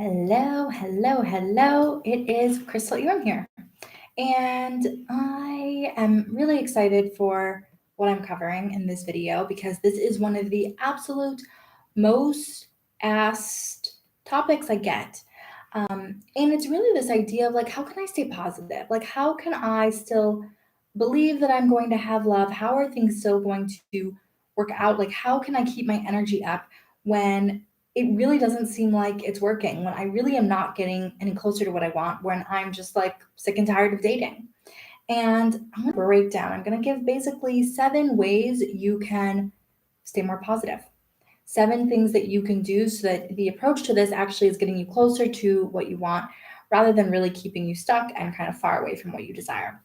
Hello, hello, hello. It is Crystal Ewan here. And I am really excited for what I'm covering in this video because this is one of the absolute most asked topics I get. And it's really this idea of like, how can I stay positive? Like, how can I still believe that I'm going to have love? How are things still going to work out? Like, how can I keep my energy up when it really doesn't seem like it's working, when I really am not getting any closer to what I want, when I'm just like sick and tired of dating? And I'm going to break down, I'm going to give basically 7 ways you can stay more positive. 7 things that you can do so that the approach to this actually is getting you closer to what you want rather than really keeping you stuck and kind of far away from what you desire.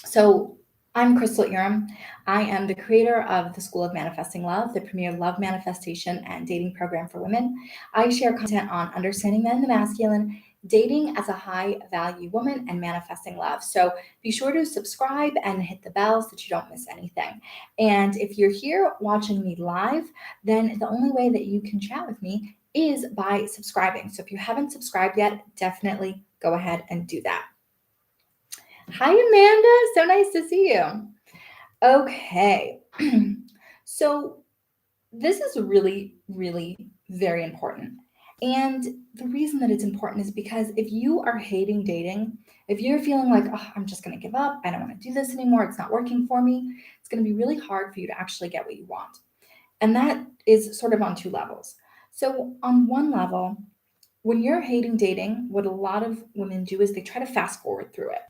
So, I'm Crystal Urim. I am the creator of the School of Manifesting Love, the premier love manifestation and dating program for women. I share content on understanding men and the masculine, dating as a high value woman, and manifesting love. So be sure to subscribe and hit the bell so that you don't miss anything. And if you're here watching me live, then the only way that you can chat with me is by subscribing. So if you haven't subscribed yet, definitely go ahead and do that. Hi, Amanda. So nice to see you. Okay. So, this is really, really very important. And the reason that it's important is because if you are hating dating, if you're feeling like, oh, I'm just going to give up, I don't want to do this anymore, it's not working for me, it's going to be really hard for you to actually get what you want. And that is sort of on 2 levels. So, on one level, when you're hating dating, what a lot of women do is they try to fast forward through it,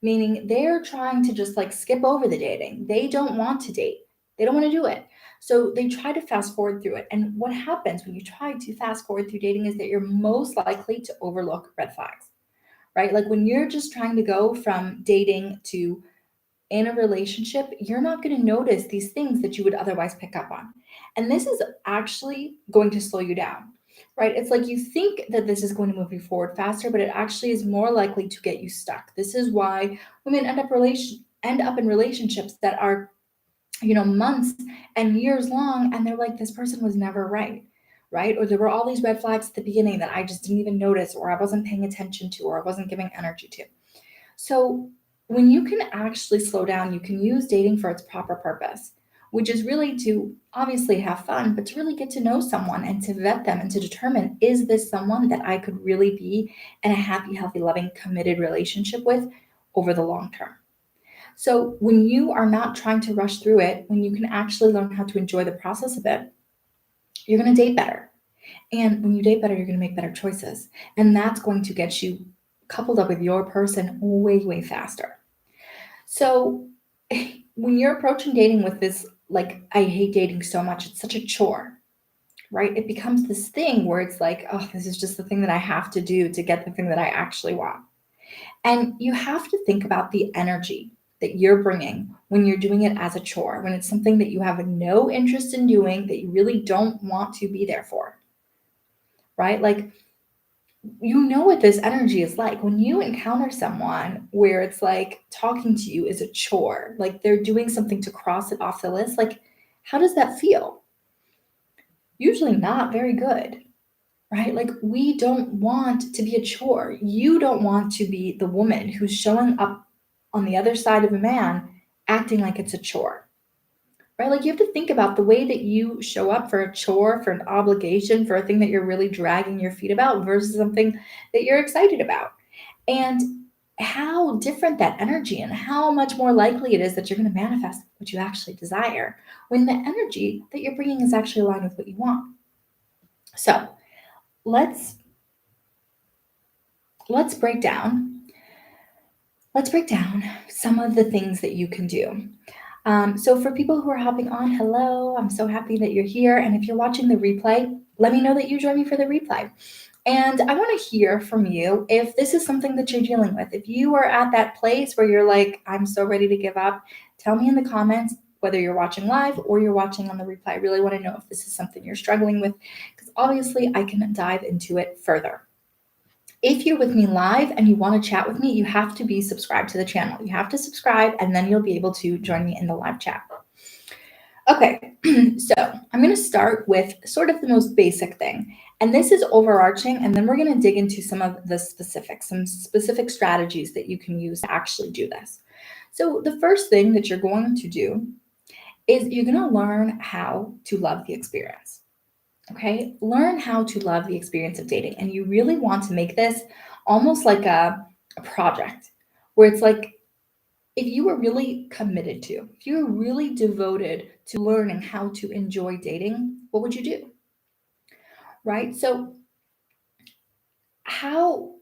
meaning they're trying to just like skip over the dating. They don't want to date, they don't want to do it. So they try to fast forward through it. And what happens when you try to fast forward through dating is that you're most likely to overlook red flags, right? Like when you're just trying to go from dating to in a relationship, you're not going to notice these things that you would otherwise pick up on. And this is actually going to slow you down, right? It's like you think that this is going to move you forward faster, but it actually is more likely to get you stuck. This is why women end up in relationships that are, months and years long, and they're like, this person was never right. Right? Or there were all these red flags at the beginning that I just didn't even notice, or I wasn't paying attention to, or I wasn't giving energy to. So, when you can actually slow down, you can use dating for its proper purpose, which is really to obviously have fun, but to really get to know someone and to vet them and to determine, is this someone that I could really be in a happy, healthy, loving, committed relationship with over the long term? So, when you are not trying to rush through it, when you can actually learn how to enjoy the process of it, you're going to date better. And when you date better, you're going to make better choices. And that's going to get you coupled up with your person way, way faster. So when you're approaching dating with this, like, I hate dating so much, it's such a chore, right? It becomes this thing where it's like, oh, this is just the thing that I have to do to get the thing that I actually want. And you have to think about the energy that you're bringing when you're doing it as a chore, when it's something that you have no interest in doing, that you really don't want to be there for, right? Like, you know what this energy is like when you encounter someone where it's like talking to you is a chore, like they're doing something to cross it off the list. Like, how does that feel? Usually not very good, right? Like, we don't want to be a chore. You don't want to be the woman who's showing up on the other side of a man acting like it's a chore, right? Like, you have to think about the way that you show up for a chore, for an obligation, for a thing that you're really dragging your feet about versus something that you're excited about. And how different that energy and how much more likely it is that you're going to manifest what you actually desire when the energy that you're bringing is actually aligned with what you want. So let's break down. Let's break down some of the things that you can do. So for people who are hopping on, hello, I'm so happy that you're here. And if you're watching the replay, let me know that you joined me for the replay. And I want to hear from you if this is something that you're dealing with. If you are at that place where you're like, I'm so ready to give up, tell me in the comments whether you're watching live or you're watching on the replay. I really want to know if this is something you're struggling with, because obviously I can dive into it further. If you're with me live and you want to chat with me, you have to be subscribed to the channel. You have to subscribe and then you'll be able to join me in the live chat. Okay, so I'm going to start with sort of the most basic thing, And this is overarching, and then we're going to dig into some of the specifics, some specific strategies that you can use to actually do this. So the first thing that you're going to do is you're going to learn how to love the experience. Okay? Learn how to love the experience of dating. And you really want to make this almost like a project where it's like, if you were really committed to, if you were really devoted to learning how to enjoy dating, what would you do? Right? So how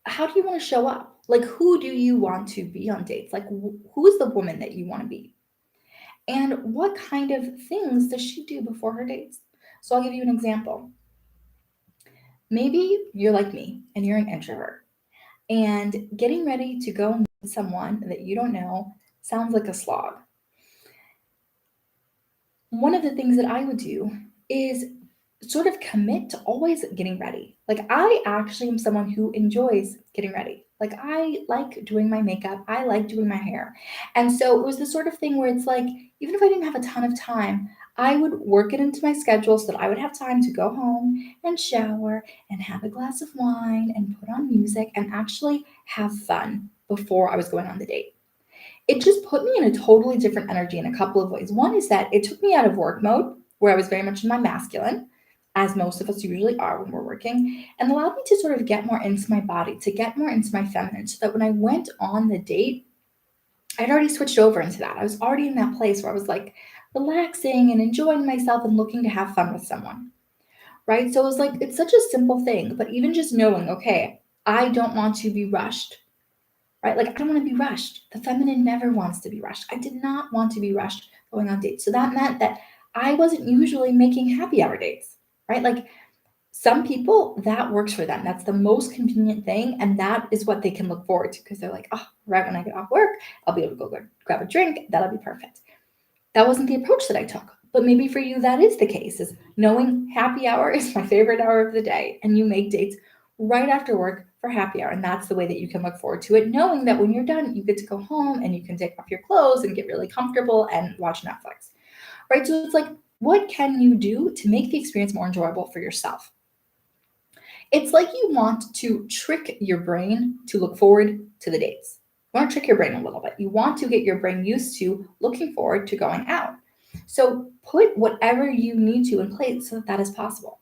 do you want to show up? Like, who do you want to be on dates? Like, who is the woman that you want to be? And what kind of things does she do before her dates? So I'll give you an example. Maybe you're like me and you're an introvert, and getting ready to go meet someone that you don't know sounds like a slog. One of the things that I would do is sort of commit to always getting ready. Like, I actually am someone who enjoys getting ready. Like, I like doing my makeup, I like doing my hair. And so it was the sort of thing where it's like, even if I didn't have a ton of time, I would work it into my schedule so that I would have time to go home and shower and have a glass of wine and put on music and actually have fun before I was going on the date. It just put me in a totally different energy in a couple of ways. One is that it took me out of work mode, where I was very much in my masculine, as most of us usually are when we're working, and allowed me to sort of get more into my body, to get more into my feminine, so that when I went on the date, I'd already switched over into that. I was already in that place where I was like relaxing and enjoying myself and looking to have fun with someone, right? So it was like, it's such a simple thing, but even just knowing, okay, I don't want to be rushed, right? Like, I don't want to be rushed. The feminine never wants to be rushed. I did not want to be rushed going on dates. So that meant that I wasn't usually making happy hour dates, right? Like, some people, that works for them. That's the most convenient thing. And that is what they can look forward to, because they're like, oh, right when I get off work, I'll be able to go grab a drink. That'll be perfect. That wasn't the approach that I took. But maybe for you, that is the case, is knowing happy hour is my favorite hour of the day. And you make dates right after work for happy hour. And that's the way that you can look forward to it, knowing that when you're done, you get to go home and you can take off your clothes and get really comfortable and watch Netflix, right? So it's like, what can you do to make the experience more enjoyable for yourself? It's like you want to trick your brain to look forward to the dates. You want to trick your brain a little bit. You want to get your brain used to looking forward to going out. So put whatever you need to in place so that that is possible.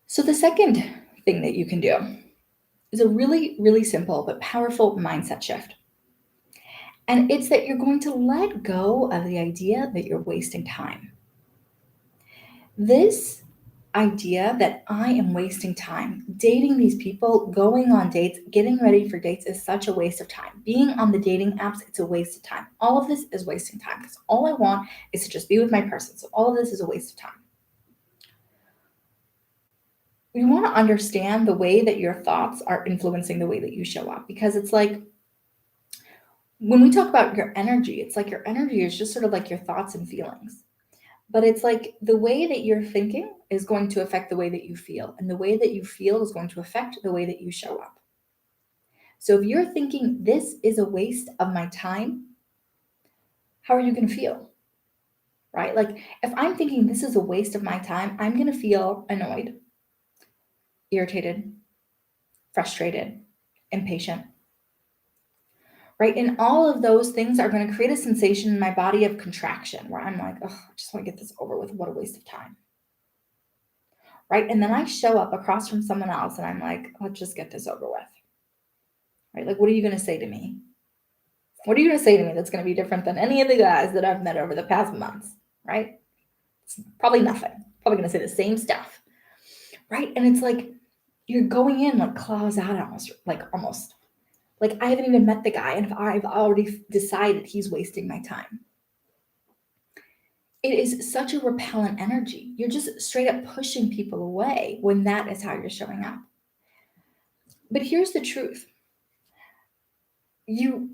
So the second thing that you can do is a really, really simple but powerful mindset shift. And it's that you're going to let go of the idea that you're wasting time. This idea that I am wasting time dating these people, going on dates, getting ready for dates is such a waste of time. Being on the dating apps, it's a waste of time. All of this is wasting time, because all I want is to just be with my person. So all of this is a waste of time. We want to understand the way that your thoughts are influencing the way that you show up, because it's like, when we talk about your energy, it's like your energy is just sort of like your thoughts and feelings. But it's like, the way that you're thinking is going to affect the way that you feel. And the way that you feel is going to affect the way that you show up. So if you're thinking this is a waste of my time, how are you going to feel? Right? Like, if I'm thinking this is a waste of my time, I'm going to feel annoyed, irritated, frustrated, impatient. Right? And all of those things are going to create a sensation in my body of contraction, where I'm like, oh, I just want to get this over with. What a waste of time. Right? And then I show up across from someone else and I'm like, let's just get this over with. Right? Like, what are you going to say to me? What are you going to say to me that's going to be different than any of the guys that I've met over the past months? Right? It's probably nothing. Probably going to say the same stuff. Right? And it's like, you're going in like claws out, almost. Like, I haven't even met the guy and I've already decided he's wasting my time. It is such a repellent energy. You're just straight up pushing people away when that is how you're showing up. But here's the truth. You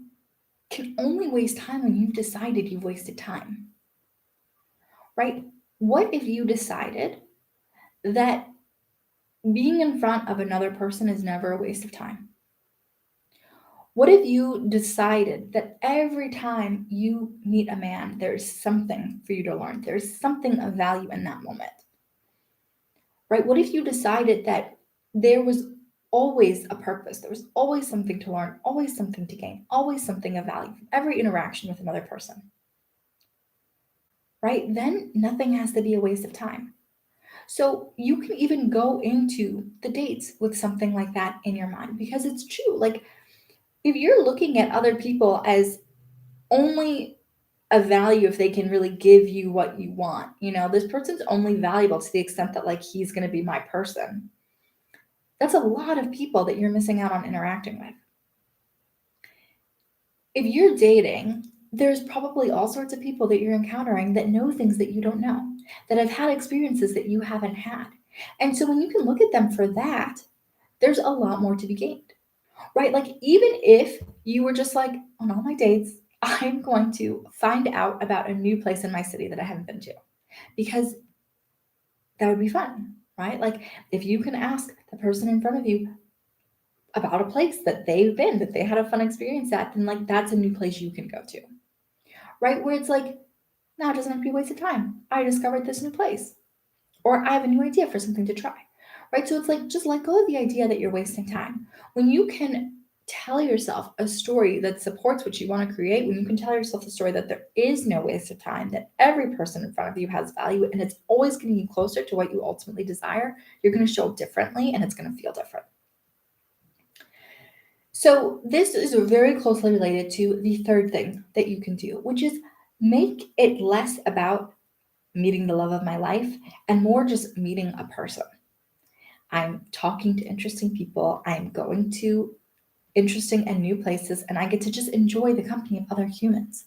can only waste time when you've decided you've wasted time, right? What if you decided that being in front of another person is never a waste of time? What if you decided that every time you meet a man, there's something for you to learn? There's something of value in that moment, right? What if you decided that there was always a purpose, there was always something to learn, always something to gain, always something of value from every interaction with another person, right? Then nothing has to be a waste of time. So you can even go into the dates with something like that in your mind because it's true. Like if you're looking at other people as only a value if they can really give you what you want, this person's only valuable to the extent that like he's going to be my person. That's a lot of people that you're missing out on interacting with. If you're dating, there's probably all sorts of people that you're encountering that know things that you don't know, that have had experiences that you haven't had. And so when you can look at them for that, there's a lot more to be gained, right? Like, even if you were just like, on all my dates, I'm going to find out about a new place in my city that I haven't been to, because that would be fun, right? Like, if you can ask the person in front of you about a place that they've been, that they had a fun experience at, then like that's a new place you can go to, right? Where it's like, now it doesn't have to be a waste of time. I discovered this new place, or I have a new idea for something to try, right? So it's like, just let go of the idea that you're wasting time. When you can tell yourself a story that supports what you want to create, when you can tell yourself a story that there is no waste of time, that every person in front of you has value and it's always getting you closer to what you ultimately desire, you're going to show up differently and it's going to feel different. So this is very closely related to the third thing that you can do, which is make it less about meeting the love of my life and more just meeting a person. I'm talking to interesting people. I'm going to interesting and new places, and I get to just enjoy the company of other humans,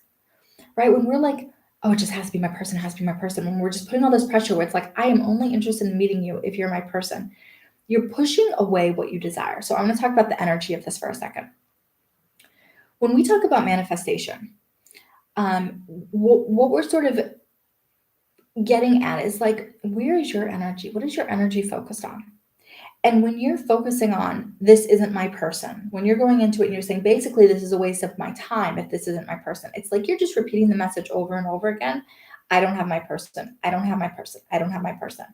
right? When we're like, oh, it just has to be my person, it has to be my person. When we're just putting all this pressure where it's like, I am only interested in meeting you if you're my person, you're pushing away what you desire. So I'm going to talk about the energy of this for a second. When we talk about manifestation, what we're sort of getting at is like, where is your energy? What is your energy focused on? And when you're focusing on this isn't my person, when you're going into it and you're saying, basically, this is a waste of my time if this isn't my person, it's like you're just repeating the message over and over again. I don't have my person. I don't have my person. I don't have my person.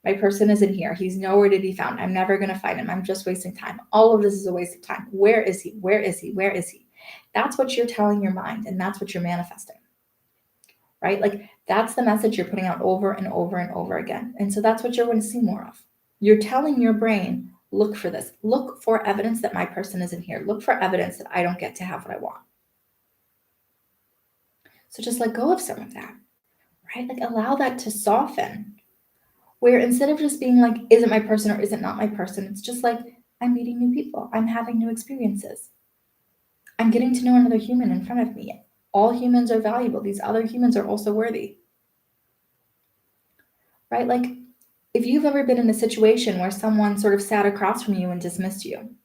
My person isn't here. He's nowhere to be found. I'm never going to find him. I'm just wasting time. All of this is a waste of time. Where is he? Where is he? Where is he? That's what you're telling your mind, and that's what you're manifesting, right? Like, that's the message you're putting out over and over and over again. And so that's what you're going to see more of. You're telling your brain, look for this. Look for evidence that my person isn't here. Look for evidence that I don't get to have what I want. So just let go of some of that, right? Like, allow that to soften, where instead of just being like, is it my person or is it not my person? It's just like, I'm meeting new people. I'm having new experiences. I'm getting to know another human in front of me. All humans are valuable. These other humans are also worthy, right? Like, if you've ever been in a situation where someone sort of sat across from you and dismissed you,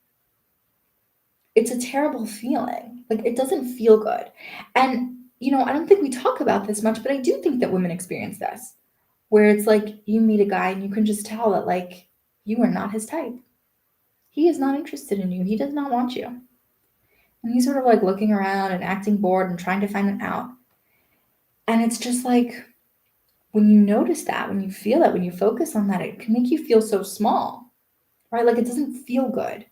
it's a terrible feeling. Like, it doesn't feel good. And, I don't think we talk about this much, but I do think that women experience this, where it's like you meet a guy and you can just tell that, like, you are not his type. He is not interested in you. He does not want you. And he's sort of like looking around and acting bored and trying to find an out. And it's just like, when you notice that, when you feel that, when you focus on that, it can make you feel so small, right? Like, it doesn't feel good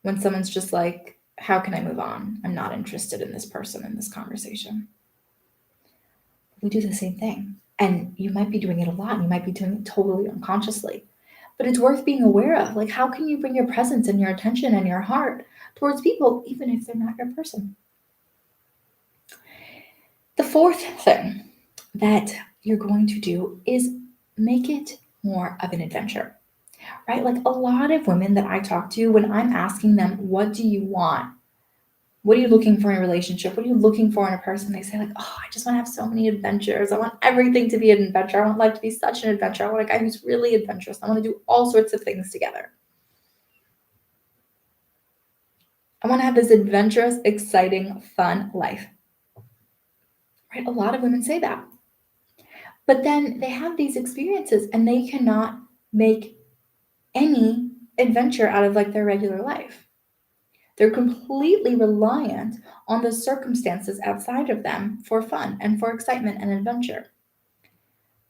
when someone's just like, how can I move on? I'm not interested in this person in this conversation. We do the same thing. And you might be doing it a lot, and you might be doing it totally unconsciously. But it's worth being aware of. Like, how can you bring your presence and your attention and your heart towards people, even if they're not your person? The fourth thing that you're going to do is make it more of an adventure, right? Like, a lot of women that I talk to, when I'm asking them, what do you want? What are you looking for in a relationship? What are you looking for in a person? They say, like, oh, I just want to have so many adventures. I want everything to be an adventure. I want life to be such an adventure. I want a guy who's really adventurous. I want to do all sorts of things together. I want to have this adventurous, exciting, fun life. Right? A lot of women say that. But then they have these experiences and they cannot make any adventure out of like their regular life. They're completely reliant on the circumstances outside of them for fun and for excitement and adventure.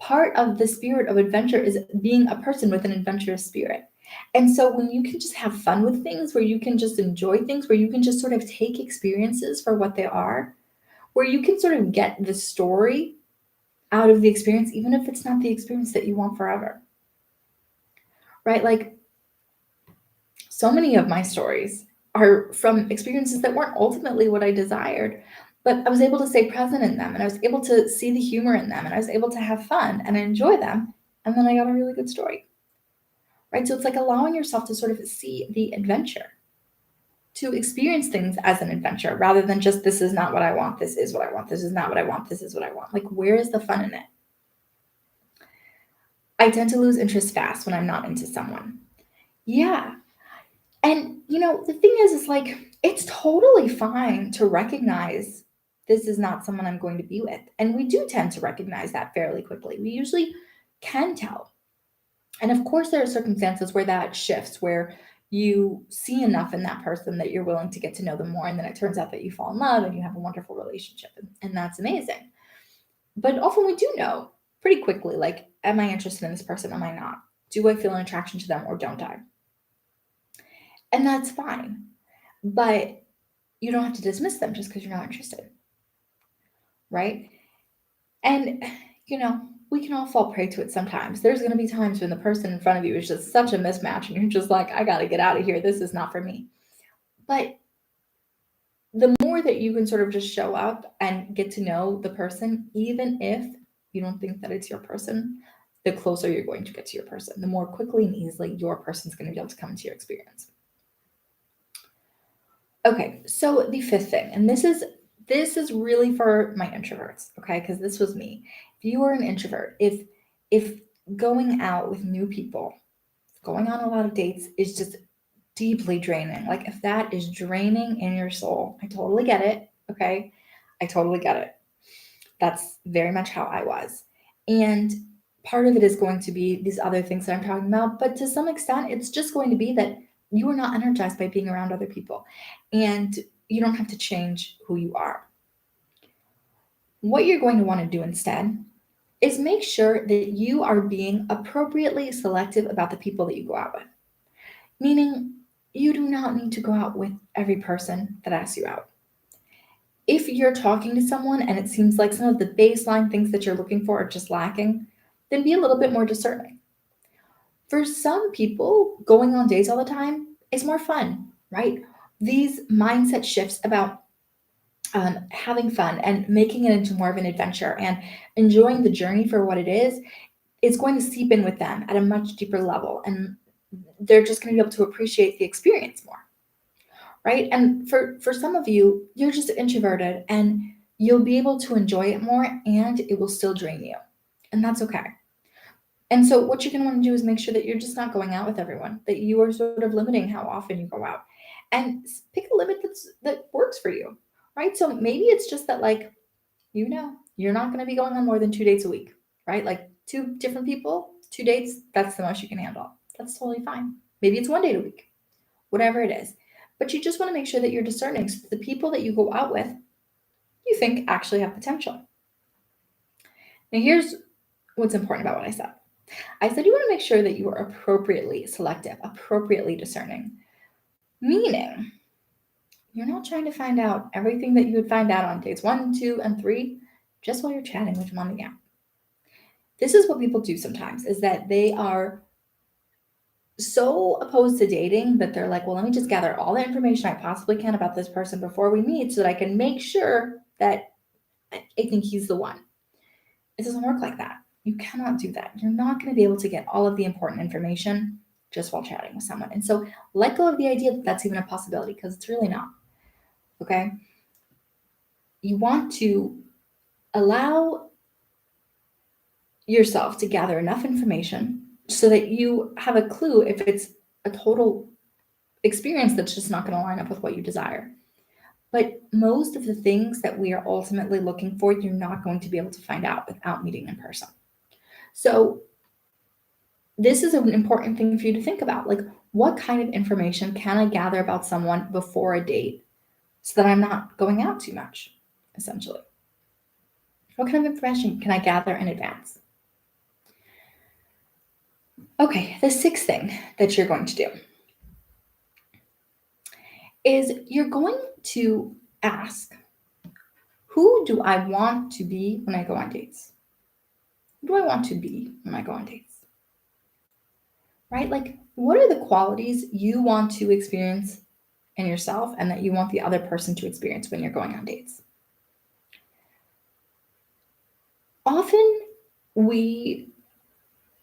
part of the spirit of adventure is being a person with an adventurous spirit. And so when you can just have fun with things, where you can just enjoy things, where you can just sort of take experiences for what they are, where you can sort of get the story out of the experience, even if it's not the experience that you want forever, right? Like, so many of my stories are from experiences that weren't ultimately what I desired, but I was able to stay present in them, and I was able to see the humor in them, and I was able to have fun and enjoy them. And then I got a really good story, right? So it's like allowing yourself to sort of see the adventure, to experience things as an adventure rather than just, this is not what I want, this is what I want, this is not what I want, this is what I want. Like, where is the fun in it? I tend to lose interest fast when I'm not into someone. Yeah. And the thing is like, it's totally fine to recognize this is not someone I'm going to be with. And we do tend to recognize that fairly quickly. We usually can tell. And of course, there are circumstances where that shifts, where you see enough in that person that you're willing to get to know them more. And then it turns out that you fall in love and you have a wonderful relationship. And that's amazing. But often we do know pretty quickly, like, am I interested in this person? Am I not? Do I feel an attraction to them or don't I? And that's fine. But you don't have to dismiss them just because you're not interested, right? And, we can all fall prey to it sometimes. There's going to be times when the person in front of you is just such a mismatch and you're just like, I got to get out of here. This is not for me. But the more that you can sort of just show up and get to know the person, even if you don't think that it's your person, the closer you're going to get to your person, the more quickly and easily your person's going to be able to come into your experience. Okay, so the fifth thing, and this is really for my introverts, okay? Because this was me. If you are an introvert, if going out with new people, going on a lot of dates is just deeply draining, like if that is draining in your soul, I totally get it, okay? I totally get it. That's very much how I was. And part of it is going to be these other things that I'm talking about, but to some extent, it's just going to be that you are not energized by being around other people. And you don't have to change who you are. What you're going to want to do instead is make sure that you are being appropriately selective about the people that you go out with. Meaning, you do not need to go out with every person that asks you out. If you're talking to someone and it seems like some of the baseline things that you're looking for are just lacking, then be a little bit more discerning. For some people, going on dates all the time is more fun, right? These mindset shifts about having fun and making it into more of an adventure and enjoying the journey for what it is going to seep in with them at a much deeper level. And they're just going to be able to appreciate the experience more, right? And for some of you, you're just introverted and you'll be able to enjoy it more and it will still drain you. And that's okay. And so what you're going to want to do is make sure that you're just not going out with everyone, that you are sort of limiting how often you go out, and pick a limit that works for you, right? So maybe it's just that, like, you're not going to be going on more than 2 dates a week, right? Like 2 different people, 2 dates, that's the most you can handle. That's totally fine. Maybe it's 1 date a week, whatever it is. But you just want to make sure that you're discerning so that the people that you go out with, you think actually have potential. Now, here's what's important about what I said. I said you want to make sure that you are appropriately selective, appropriately discerning, meaning you're not trying to find out everything that you would find out on dates 1, 2, and 3 just while you're chatting with them on the app. This is what people do sometimes, is that they are so opposed to dating that they're like, well, let me just gather all the information I possibly can about this person before we meet so that I can make sure that I think he's the one. It doesn't work like that. You cannot do that. You're not going to be able to get all of the important information just while chatting with someone. And so let go of the idea that that's even a possibility, because it's really not. Okay? You want to allow yourself to gather enough information so that you have a clue if it's a total experience that's just not going to line up with what you desire. But most of the things that we are ultimately looking for, you're not going to be able to find out without meeting in person. So this is an important thing for you to think about. Like, what kind of information can I gather about someone before a date so that I'm not going out too much, essentially? What kind of information can I gather in advance? Okay, the sixth thing that you're going to do is you're going to ask, who do I want to be when I go on dates? Who do I want to be when I go on dates? Right? Like, what are the qualities you want to experience in yourself and that you want the other person to experience when you're going on dates? Often we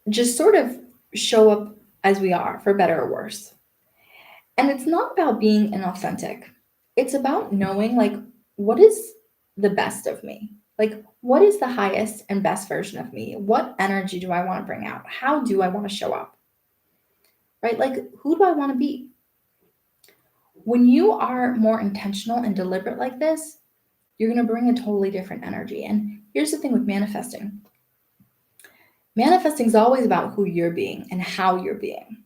just sort of show up as we are, for better or worse. And it's not about being inauthentic. It's about knowing, like, what is the best of me? Like, what is the highest and best version of me? What energy do I want to bring out? How do I want to show up? Right? Like, who do I want to be? When you are more intentional and deliberate like this, you're going to bring a totally different energy. And here's the thing with manifesting, manifesting is always about who you're being and how you're being.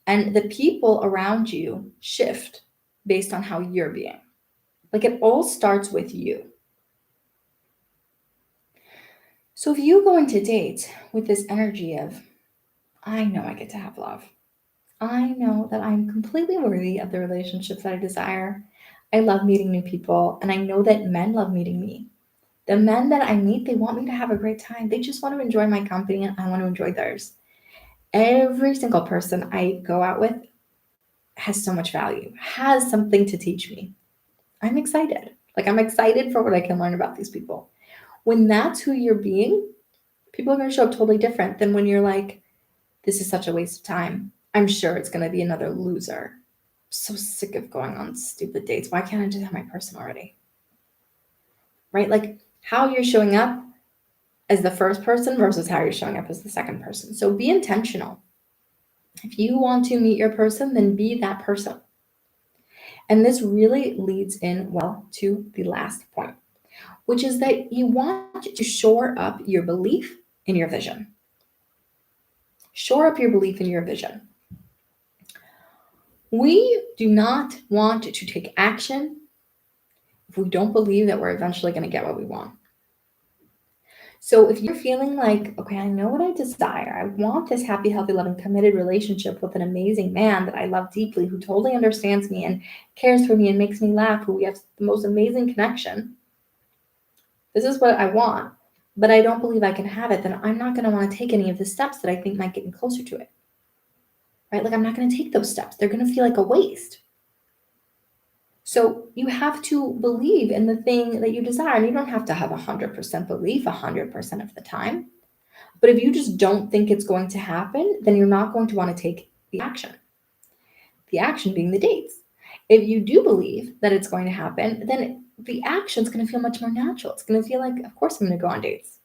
And the people around you shift based on how you're being. Like, it all starts with you. So if you go into dates with this energy of, I know I get to have love. I know that I'm completely worthy of the relationships that I desire. I love meeting new people, and I know that men love meeting me. The men that I meet, they want me to have a great time. They just want to enjoy my company, and I want to enjoy theirs. Every single person I go out with has so much value, has something to teach me. I'm excited. Like, I'm excited for what I can learn about these people. When that's who you're being, people are going to show up totally different than when you're like, this is such a waste of time. I'm sure it's going to be another loser. I'm so sick of going on stupid dates. Why can't I just have my person already? Right? Like, how you're showing up as the first person versus how you're showing up as the second person. So be intentional. If you want to meet your person, then be that person. And this really leads in well to the last point, which is that you want to shore up your belief in your vision. Shore up your belief in your vision. We do not want to take action if we don't believe that we're eventually going to get what we want. So if you're feeling like, okay, I know what I desire. I want this happy, healthy, loving, committed relationship with an amazing man that I love deeply, who totally understands me and cares for me and makes me laugh, who we have the most amazing connection. This is what I want, but I don't believe I can have it. Then I'm not going to want to take any of the steps that I think might get me closer to it. Right? Like, I'm not going to take those steps. They're going to feel like a waste. So you have to believe in the thing that you desire. And you don't have to have 100% belief 100% of the time. But if you just don't think it's going to happen, then you're not going to want to take the action. The action being the dates. If you do believe that it's going to happen, then the action is going to feel much more natural. It's going to feel like, of course, I'm going to go on dates.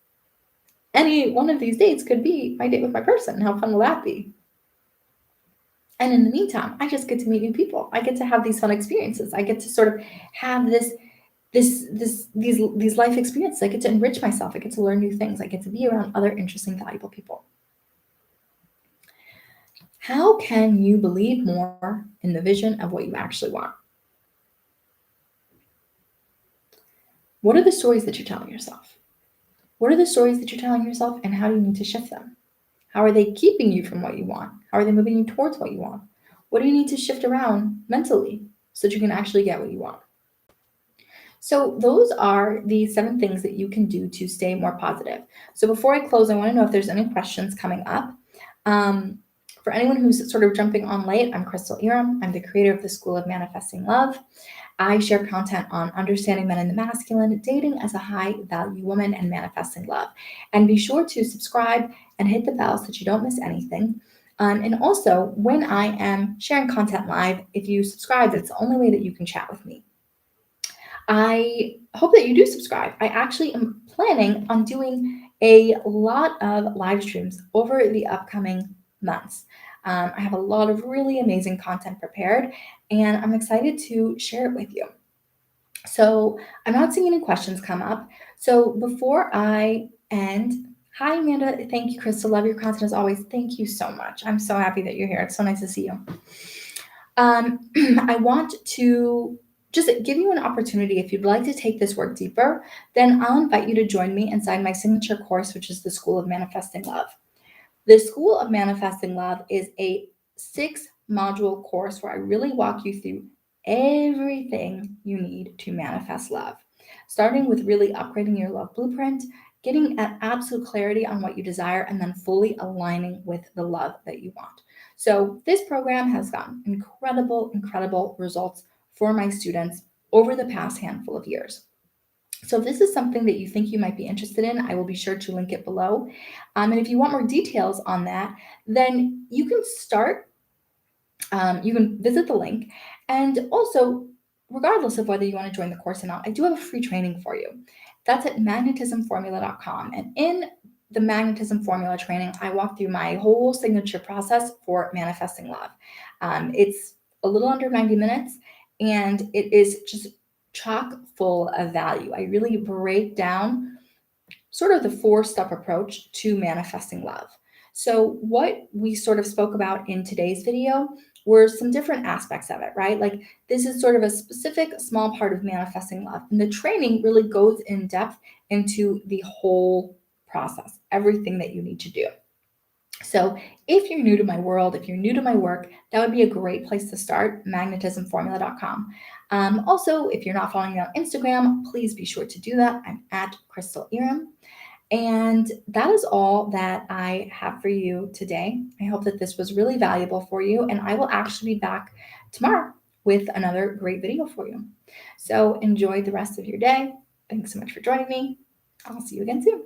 Any one of these dates could be my date with my person. How fun will that be? And in the meantime, I just get to meet new people. I get to have these fun experiences. I get to sort of have these life experiences. I get to enrich myself. I get to learn new things. I get to be around other interesting, valuable people. How can you believe more in the vision of what you actually want? What are the stories that you're telling yourself? What are the stories that you're telling yourself, and how do you need to shift them? How are they keeping you from what you want? How are they moving you towards what you want? What do you need to shift around mentally so that you can actually get what you want? So those are the 7 things that you can do to stay more positive. So before I close, I want to know if there's any questions coming up. For anyone who's sort of jumping on late, I'm Crystal Iram. I'm the creator of the School of Manifesting Love. I share content on understanding men in the masculine, dating as a high-value woman, and manifesting love. And be sure to subscribe and hit the bell so that you don't miss anything. And also, when I am sharing content live, if you subscribe, that's the only way that you can chat with me. I hope that you do subscribe. I actually am planning on doing a lot of live streams over the upcoming months. I have a lot of really amazing content prepared, and I'm excited to share it with you. So I'm not seeing any questions come up. So before I end, hi, Amanda. Thank you, Crystal. Love your content as always. Thank you so much. I'm so happy that you're here. It's so nice to see you. I want to just give you an opportunity. If you'd like to take this work deeper, then I'll invite you to join me inside my signature course, which is the School of Manifesting Love. The School of Manifesting Love is a 6-module course where I really walk you through everything you need to manifest love, starting with really upgrading your love blueprint, getting at absolute clarity on what you desire, and then fully aligning with the love that you want. So this program has gotten incredible results for my students over the past handful of years. So if this is something that you think you might be interested in, I will be sure to link it below. And if you want more details on that, then you can you can visit the link. And also, regardless of whether you want to join the course or not, I do have a free training for you. That's at magnetismformula.com. And in the magnetism formula training, I walk through my whole signature process for manifesting love. It's a little under 90 minutes, and it is just chock full of value. I really break down sort of the 4-step approach to manifesting love. So what we sort of spoke about in today's video were some different aspects of it, right? Like this is sort of a specific small part of manifesting love. And the training really goes in depth into the whole process, everything that you need to do. So if you're new to my world, if you're new to my work, that would be a great place to start, magnetismformula.com. Also, if you're not following me on Instagram, please be sure to do that. I'm at Crystal Iram. And that is all that I have for you today. I hope that this was really valuable for you, and I will actually be back tomorrow with another great video for you. So enjoy the rest of your day. Thanks so much for joining me. I'll see you again soon.